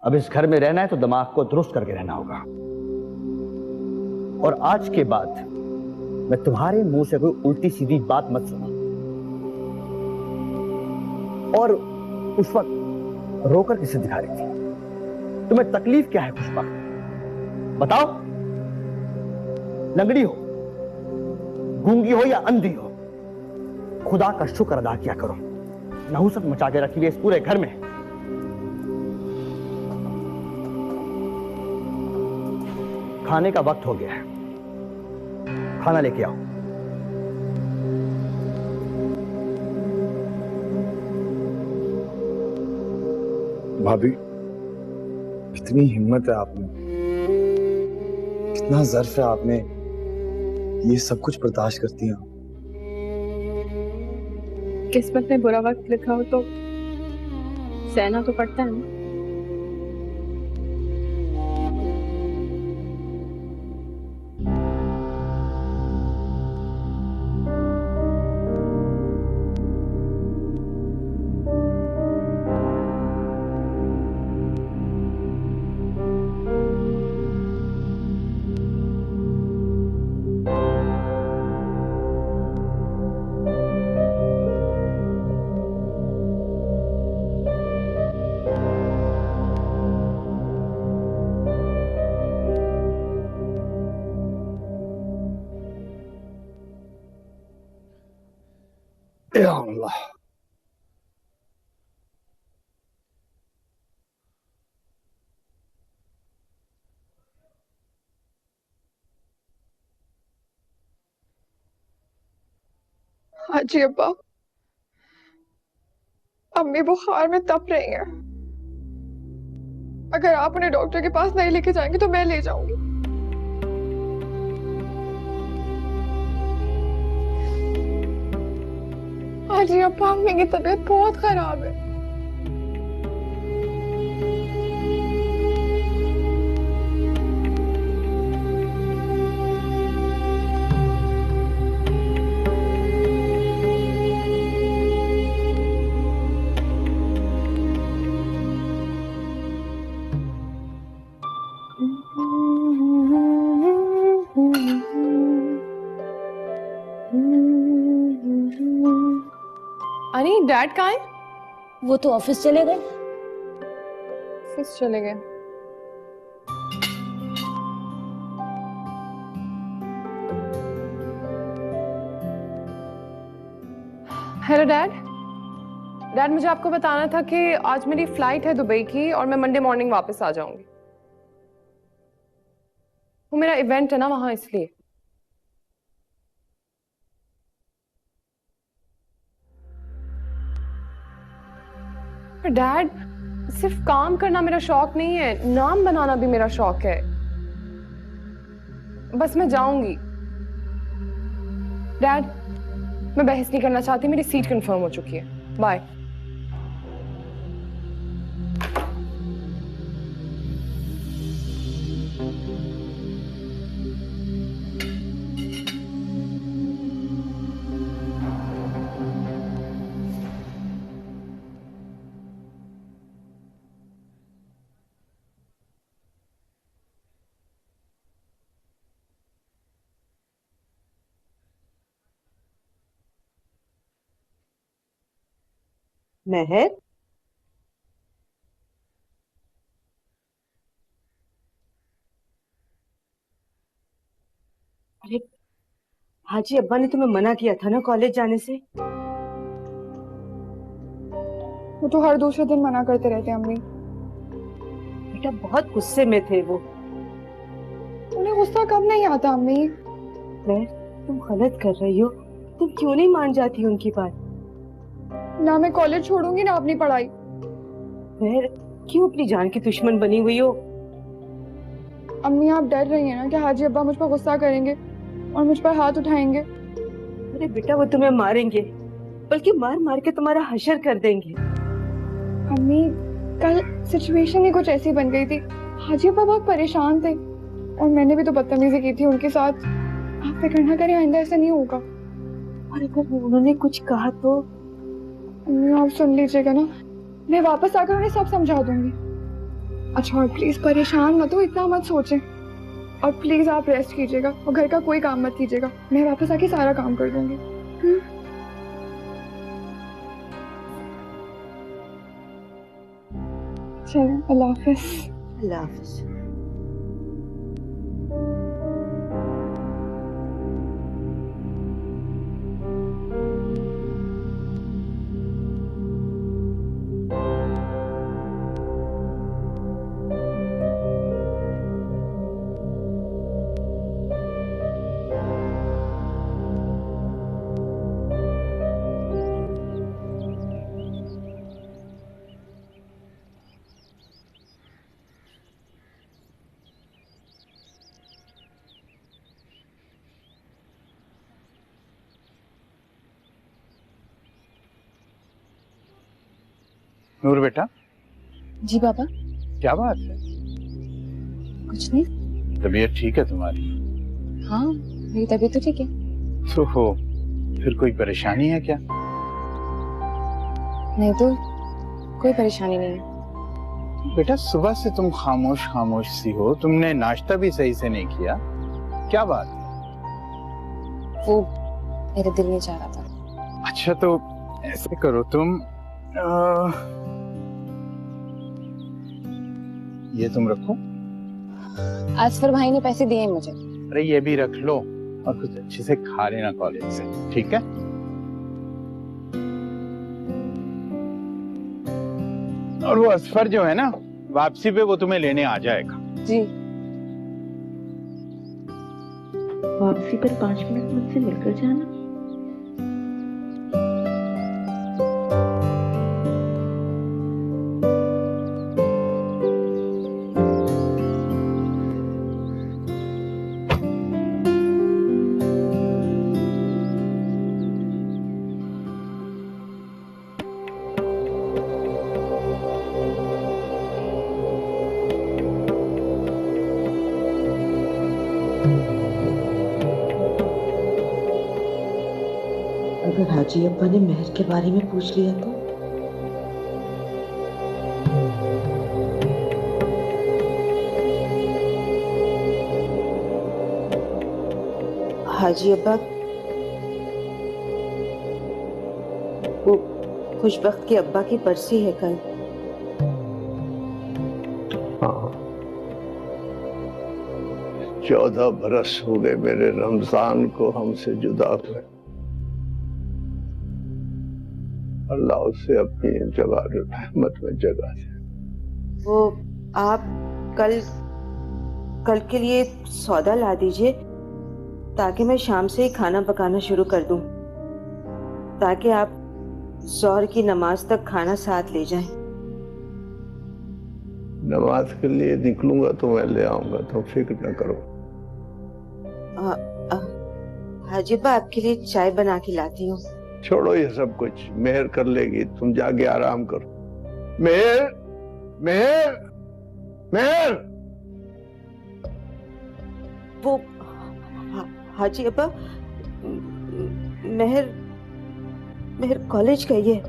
अब इस घर में रहना है तो दिमाग को दुरुस्त करके रहना होगा। और आज के बाद मैं तुम्हारे मुंह से कोई उल्टी सीधी बात मत सुना। और उस वक्त रोकर किसे दिखा रही थी? तुम्हें तकलीफ क्या है पुष्पा? बताओ। लंगड़ी हो, गूंगी हो या अंधी हो, खुदा का शुक्र अदा किया करो। नहुसत मचा के रखी हुई इस पूरे घर में। खाने का वक्त हो गया है, खाना लेके आओ। भाभी, इतनी हिम्मत है आप में, इतना ज़र्फ है आप में, ये सब कुछ बर्दाश्त करती हैं। किस्मत में बुरा वक्त लिखा हो तो सहना तो पड़ता है ना। या अल्लाह। हाँ जी अब्बा, अम्मी बुखार में तप रही हैं। अगर आप उन्हें डॉक्टर के पास नहीं लेके जाएंगे तो मैं ले जाऊंगी। हाँ जी अब्बा, अम्मी की तबीयत बहुत खराब है। अरे डैड कहाँ है? वो तो ऑफिस चले गए। ऑफिस चले गए। Hello dad. डैड मुझे आपको बताना था कि आज मेरी फ्लाइट है दुबई की और मैं मंडे मॉर्निंग वापस आ जाऊंगी। वो मेरा इवेंट है ना वहां, इसलिए। पर डैड, सिर्फ काम करना मेरा शौक नहीं है, नाम बनाना भी मेरा शौक है। बस मैं जाऊंगी। डैड, मैं बहस नहीं करना चाहती, मेरी सीट कंफर्म हो चुकी है। बाय। महर, अरे हाजी अब्बा ने तुम्हें मना किया था ना कॉलेज जाने से। वो तो हर दूसरे दिन मना करते रहते हैं अम्मी। बेटा बहुत गुस्से में थे वो। उन्हें गुस्सा कब नहीं आता अम्मी? महर, तुम गलत कर रही हो। तुम क्यों नहीं मान जाती उनकी बात? ना मैं कॉलेज छोड़ूंगी ना अपनी पढ़ाई। महर, क्यों अपनी जान की दुश्मन बनी हुई हो? अम्मी आप डर रही हैं ना कि हाजी अब्बा मुझ पर गुस्सा करेंगे और मुझ पर हाथ उठाएंगे। अरे बेटा, वो तुम्हें मारेंगे, बल्कि मार मार के तुम्हारा हशर कर देंगे। अम्मी कल सिचुएशन ही कुछ ऐसी बन गई थी। हाजी अब्बा बहुत परेशान थे और मैंने भी तो बदतमीजी की थी उनके साथ। आप फिक्र ना करें, आइंदा ऐसा नहीं होगा। और अगर उन्होंने कुछ कहा तो? अम्मी आप सुन लीजिएगा ना, मैं वापस आकर उन्हें सब समझा दूंगी। अच्छा और प्लीज परेशान मत हो, इतना मत सोचें। और प्लीज आप रेस्ट कीजिएगा और घर का कोई काम मत कीजिएगा, मैं वापस आके सारा काम कर दूंगी। चलो अल्लाह हाफिज। अल्लाह हाफिज। नूर बेटा। जी बाबा। क्या बात है? कुछ नहीं। तबीयत ठीक है तुम्हारी? हाँ मेरी तबीयत तो ठीक है। तो हो फिर कोई परेशानी है क्या? नहीं तो कोई परेशानी नहीं है। बेटा सुबह से तुम खामोश खामोश सी हो, तुमने नाश्ता भी सही से नहीं किया, क्या बात है? वो मेरे दिल में चाह रहा था। अच्छा तो ऐसे करो तुम ये तुम रखो। आसफर भाई ने पैसे दिए हैं मुझे। अरे ये भी रख लो और कुछ अच्छे से खा लेना कॉलेज से, ठीक है? और वो असफर जो है ना, वापसी पे वो तुम्हें लेने आ जाएगा। जी। वापसी पर 5 मिनट मुझसे मिलकर जाना। अगर हाजी अब्बा ने मेहर के बारे में पूछ लिया तो? हाजी अब्बा, वो खुशबख्त के अब्बा की बरसी है कल। हाँ 14 बरस हो गए मेरे रमजान को हमसे जुदा हुए। अल्लाह उसे अपनी जगह रहमत में जगह दे। वो आप कल के लिए सौदा ला दीजिए ताकि मैं शाम से ही खाना पकाना शुरू कर दूं, ताकि आप ज़ोहर की नमाज तक खाना साथ ले जाएं। नमाज के लिए निकलूंगा तो मैं ले आऊंगा, तो फिक्र न करो। हाजी अब्बा आपके लिए चाय बना के लाती हूँ। छोड़ो ये सब कुछ, मेहर कर लेगी, तुम जाके आराम करो। मेहर मेहर मेहर। वो हाजी अब्बा, मेहर कॉलेज गई है।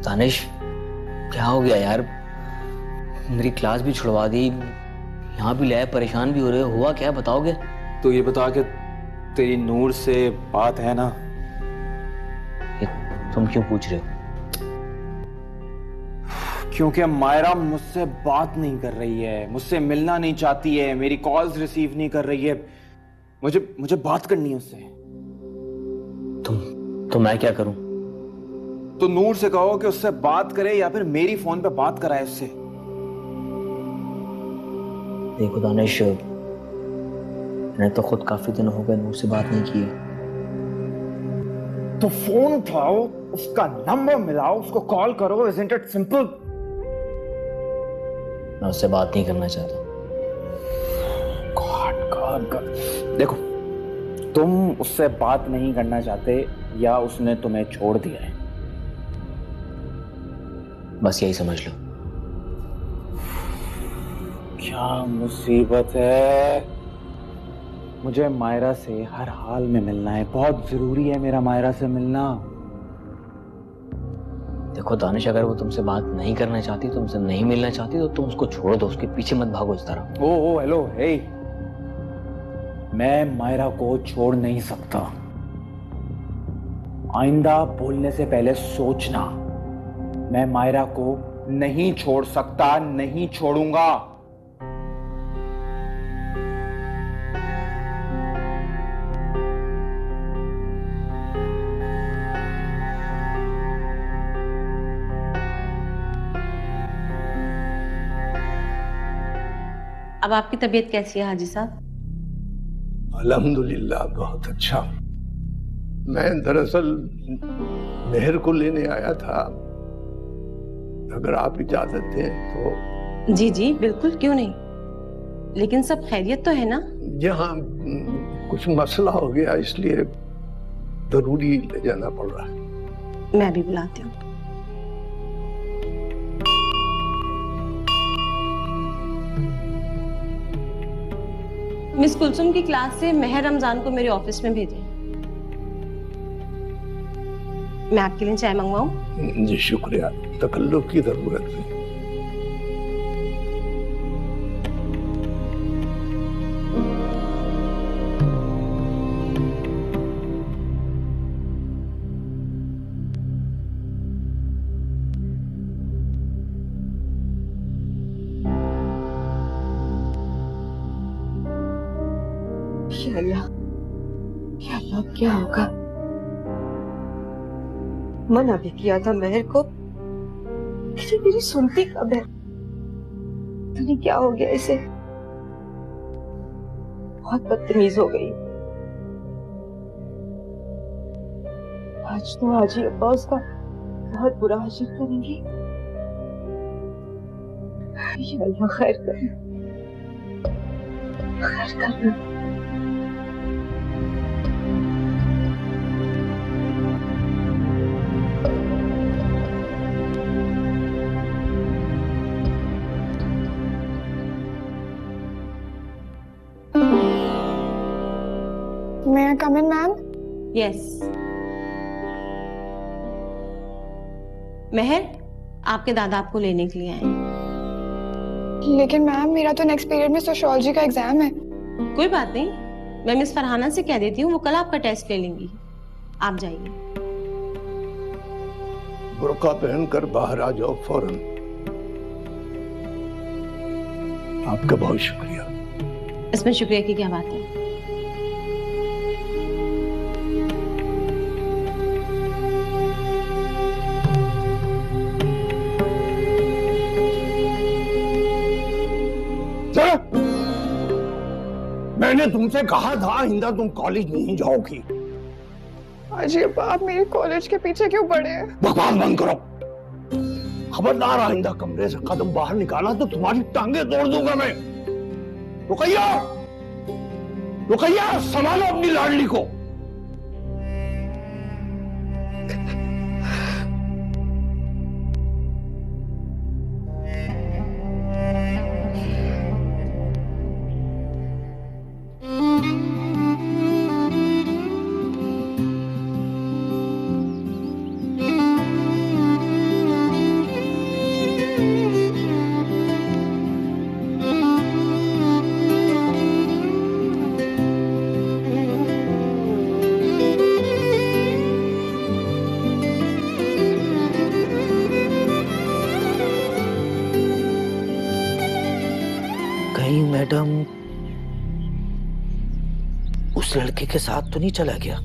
दानिश क्या हो गया यार? मेरी क्लास भी छुड़वा दी, यहाँ भी लाए, परेशान भी हो रहे हो, हुआ क्या बताओगे? तो ये बता कि तेरी नूर से बात है ना? ये तुम क्यों पूछ रहे हो? क्योंकि मायरा मुझसे बात नहीं कर रही है, मुझसे मिलना नहीं चाहती है, मेरी कॉल्स रिसीव नहीं कर रही है। मुझे बात करनी है उससे। तो मैं क्या करूं? तो नूर से कहो कि उससे बात करे या फिर मेरी फोन पे बात कराए उससे। देखो दानिश, मैंने तो खुद काफी दिन हो गए नूर से बात नहीं की है। तो फोन उठाओ, उसका नंबर मिलाओ, उसको कॉल करो। Isn't it simple? मैं उससे बात नहीं करना चाहता। God. देखो, तुम उससे बात नहीं करना चाहते या उसने तुम्हें छोड़ दिया है, बस यही समझ लो। क्या मुसीबत है। मुझे मायरा से हर हाल में मिलना है, बहुत जरूरी है मेरा मायरा से मिलना। देखो दानिश, अगर वो तुमसे बात नहीं करना चाहती, तुमसे नहीं मिलना चाहती, तो तुम उसको छोड़ दो, उसके पीछे मत भागो इस तरह। ओ हेलो, हे, मैं मायरा को छोड़ नहीं सकता। आइंदा बोलने से पहले सोचना। मैं मायरा को नहीं छोड़ सकता, नहीं छोड़ूंगा। अब आपकी तबीयत कैसी है हाजी साहब? अल्हम्दुलिल्लाह बहुत अच्छा। मैं दरअसल मेहर को लेने आया था, अगर आप इजाजत दें तो। जी जी बिल्कुल, क्यों नहीं, लेकिन सब खैरियत तो है ना? यहाँ कुछ मसला हो गया, इसलिए जरूरी ले जाना पड़ रहा है। मैं भी बुलाती हूँ। मिस कुलसुम की क्लास से मेहर रमजान को मेरे ऑफिस में भेजें। मैं आपके लिए चाय मंगवाऊं? जी शुक्रिया, तकल्लुफ की जरूरत नहीं। या अल्लाह क्या होगा। मना भी किया था मेहर को, लेकिन मेरी सुनती कब है। नहीं क्या हो गया इसे, बहुत बदतमीज हो गई। आज तो हाजी अब्बा उसका बहुत बुरा हाजिर करेंगे। या अल्लाह खैर करना, खैर करना। May I come in, ma'am? Yes. Mehar, आपके दादा आपको लेने के लिए आए हैं। लेकिन मैम मेरा तो नेक्स्ट पीरियड में सोशियोलॉजी का एग्जाम है। कोई बात नहीं, मैं मिस फरहाना से कह देती हूँ, वो कल आपका टेस्ट ले लेंगी। आप जाइए। बुर्का पहनकर बाहर आ जाओ फौरन। आपका बहुत शुक्रिया। इसमें शुक्रिया की क्या बात है? मैंने तुमसे कहा था हिंदा तुम कॉलेज नहीं जाओगी। हाजी अब्बा आप मेरे कॉलेज के पीछे क्यों पड़े हैं? बकवास बंद करो। खबरदार आइंदा कमरे से कदम बाहर निकाला तो तुम्हारी टांगे तोड़ दूंगा मैं। रुकैया, रुकैया, संभालो अपनी लाडली को। कहीं मैडम उस लड़के के साथ तो नहीं चला गया?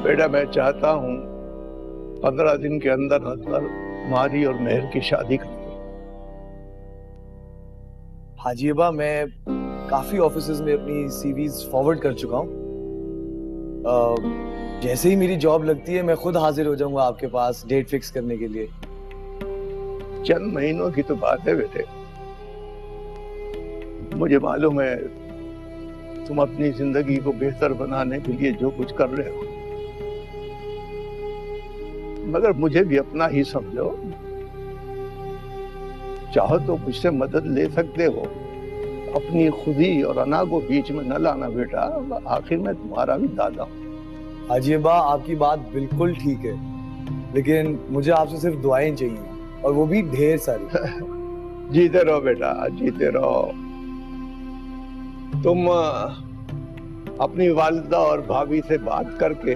बेटा मैं चाहता हूं 15 दिन के अंदर अंदर मारी और मेहर की शादी कर दो। हाजीबा, मैं काफी ऑफिसेज में अपनी सीवीज फॉरवर्ड कर चुका हूँ। जैसे ही मेरी जॉब लगती है मैं खुद हाजिर हो जाऊंगा आपके पास डेट फिक्स करने के लिए। चंद महीनों की तो बात है बेटे। मुझे मालूम है तुम अपनी जिंदगी को बेहतर बनाने के लिए जो कुछ कर रहे हो, मगर मुझे भी अपना ही समझो। चाहो तो मुझसे मदद ले सकते हो, अपनी खुदी और अना को बीच में न लाना बेटा, आखिर में तुम्हारा भी दादा हूं। हाजीबा, आपकी बात बिल्कुल ठीक है, लेकिन मुझे आपसे सिर्फ दुआएं चाहिए, और वो भी ढेर सारी। जीते रहो बेटा, जीते रहो। तुम अपनी वालिदा और भाभी से बात करके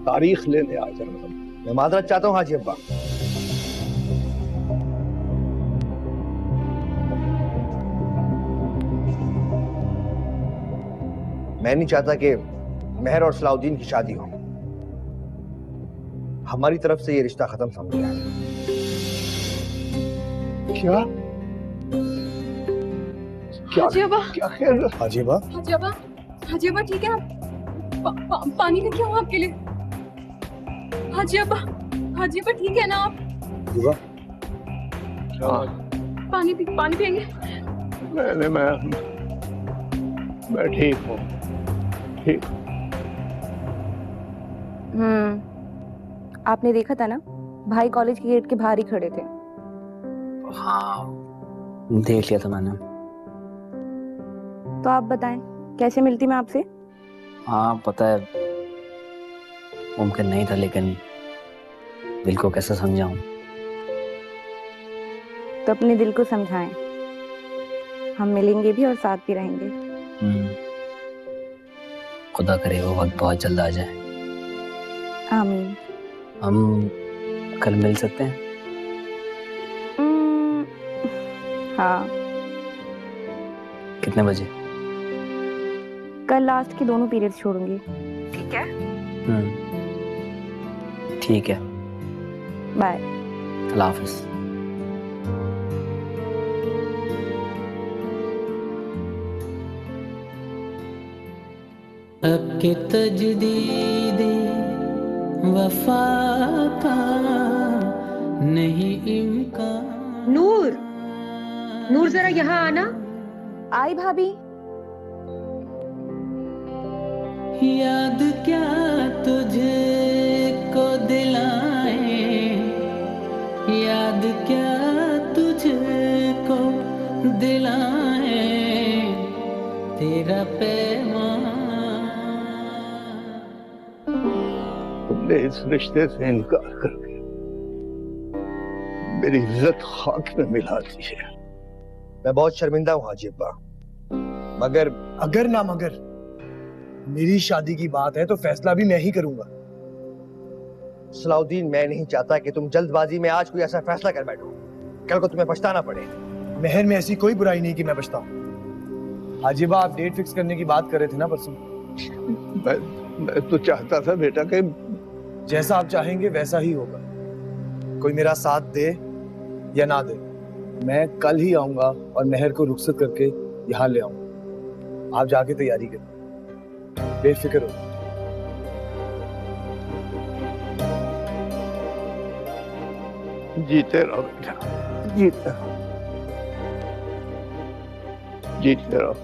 तारीख लेने आ जाना। मैं माजरत चाहता हूँ हाजी अब्बा। मैं नहीं चाहता कि मेहर और सलाउद्दीन की शादी हो। हमारी तरफ से ये रिश्ता खत्म समझ जाए। क्या हाजीबा, क्या खेल? हाजीबा, हाजीबा, हाजीबा ठीक है आप? पानी लेके आऊं आपके लिए? हाजीबा, हाजीबा ठीक है ना आप? हाजीबा, पानी पियेंगे? मैं ठीक हूँ, ठीक। आपने देखा था ना, भाई कॉलेज के गेट के बाहर ही खड़े थे। हाँ, देख लिया था मैंने। तो आप बताएं, कैसे मिलती मैं आपसे? हाँ पता है, मुमकिन नहीं था, लेकिन दिल को कैसे समझाऊं? तो अपने दिल को समझाएं। हम मिलेंगे भी और साथ भी रहेंगे। खुदा करे वो वक्त बहुत जल्द आ जाए। आमीन। हम कल मिल सकते हैं? हाँ। कितने बजे? कल लास्ट के दोनों पीरियड्स छोड़ूंगी। ठीक है? ठीक है। बाय। अल्लाह हाफिज। अब के तजदीदे वफा का नहीं इम्कान। नूर, नूर जरा यहाँ आना। आई भाभी। याद क्या तुझे को दिलाए, याद क्या तुझे को दिलाए, तेरा पैमान। तुमने इस रिश्ते से इनकार करके मेरी इज्जत खाक में मिला दी है। मैं बहुत शर्मिंदा हूँ हाजी अब्बा, मगर अगर ना मगर मेरी शादी की बात है तो फैसला भी मैं ही करूंगा। सलाउद्दीन, मैं नहीं चाहता कि तुम जल्दबाजी में आज कोई ऐसा फैसला कर बैठो, कल को तुम्हें पछताना पड़े। मेहर में ऐसी कोई बुराई नहीं कि मैं पछताऊं। हाजीबा, आप डेट फिक्स करने की बात कर रहे थे ना परसों? मैं तो चाहता था बेटा कि जैसा आप चाहेंगे वैसा ही होगा। कोई मेरा साथ दे या ना दे, मैं कल ही आऊंगा और मेहर को रुखसत करके यहाँ ले आऊंगा। आप जाके तैयारी करें, बेफिक्र हो। जीते रहो बेटा, जीते रहो, जीते रहो।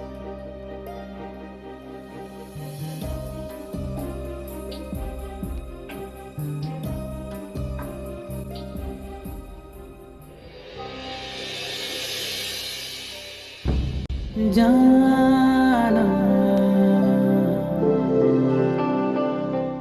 जान